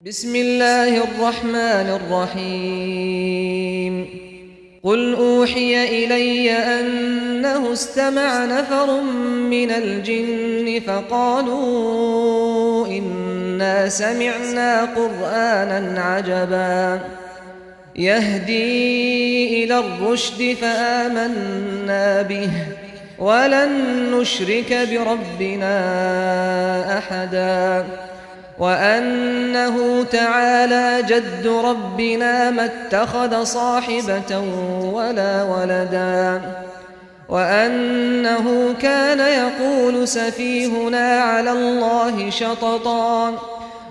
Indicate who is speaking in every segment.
Speaker 1: بسم الله الرحمن الرحيم قل أوحي إلي أنه استمع نفر من الجن فقالوا إنا سمعنا قرآنا عجبا يهدي إلى الرشد فآمنا به ولن نشرك بربنا أحدا وأنه تعالى جد ربنا ما اتخذ صاحبة ولا ولدا وأنه كان يقول سفيهنا على الله شططا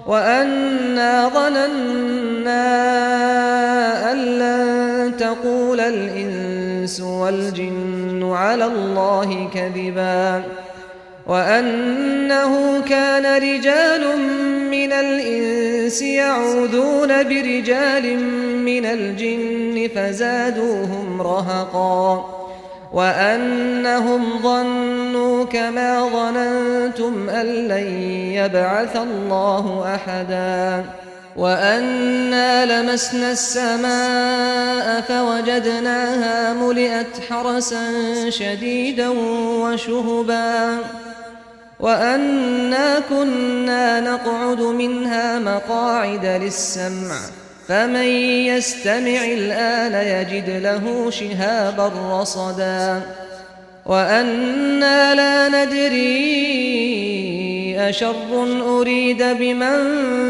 Speaker 1: وأنا ظننا أن لن تقول الإنس والجن على الله كذبا وأنه كان رجال من الإنس يعوذون برجال من الجن فزادوهم رهقا وأنهم ظنوا كما ظننتم أن لن يبعث الله أحدا وأنا لمسنا السماء فوجدناها ملئت حرسا شديدا وشهبا وأنا كنا نقعد منها مقاعد للسمع فمن يستمع الآن يجد له شهابا رصدا وأنا لا ندري أشر أريد بمن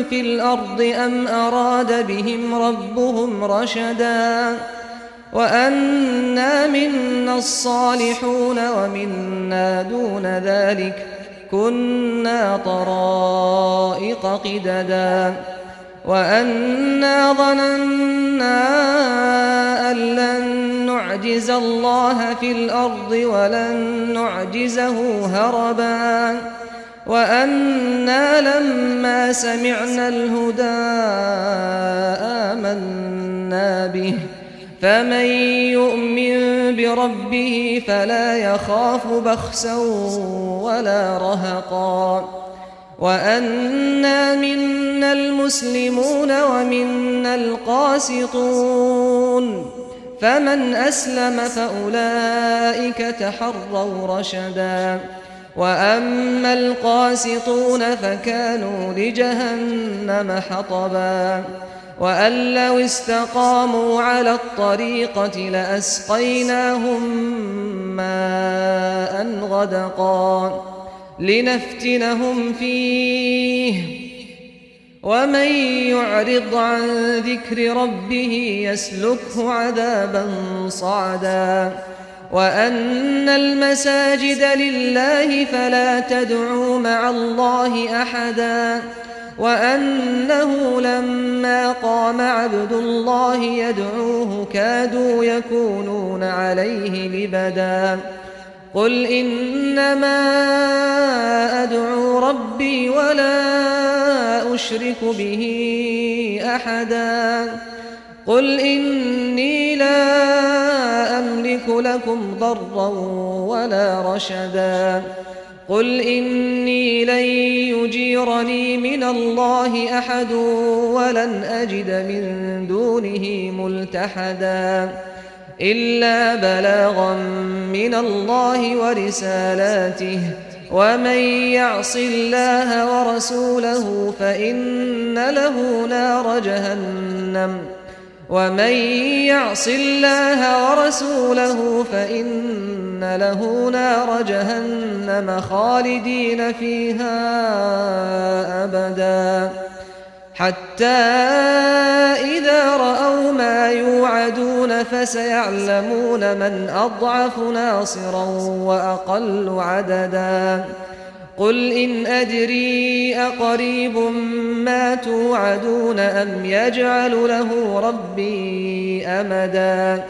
Speaker 1: في الأرض أم أراد بهم ربهم رشدا وأنا منا الصالحون ومنا دون ذلك كنا طرائق قددا وأنا ظننا أن لن نعجز الله في الأرض ولن نعجزه هربا وأنا لما سمعنا الهدى آمنا به فمن يؤمن بربه فلا يخاف بخسا ولا رهقا وأنا منا المسلمون ومنا القاسطون فمن أسلم فأولئك تحروا رشدا وأما القاسطون فكانوا لجهنم حطبا وأن لو استقاموا على الطريقة لأسقيناهم ماء غدقا لنفتنهم فيه ومن يعرض عن ذكر ربه يسلكه عذابا صعدا وأن المساجد لله فلا تدعوا مع الله أحدا وأنه لما قام عبد الله يدعوه كادوا يكونون عليه لبدا قل إنما أدعو ربي ولا أشرك به أحدا قل إني لا أملك لكم ضرا ولا رشدا قل إني لن يجيرني من الله أحد ولن أجد من دونه ملتحدا إلا بلاغا من الله ورسالاته ومن يعص الله ورسوله فإن له نار جهنم ومن يعص الله ورسوله فإن له نار جهنم خالدين فيها أبدا حتى إذا رأوا ما يوعدون فسيعلمون من أضعف ناصرا وأقل عددا قل إن أدري أقريب ما توعدون أم يجعل له ربي أمدا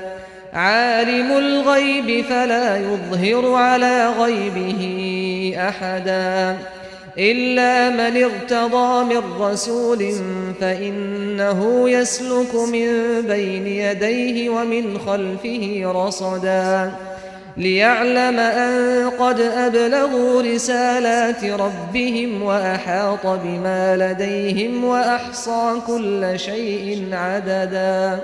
Speaker 1: عالم الغيب فلا يظهر على غيبه أحدا إلا من ارتضى من رسول فإنه يسلك من بين يديه ومن خلفه رصدا ليعلم أن قد أبلغوا رسالات ربهم وأحاط بما لديهم وأحصى كل شيء عددا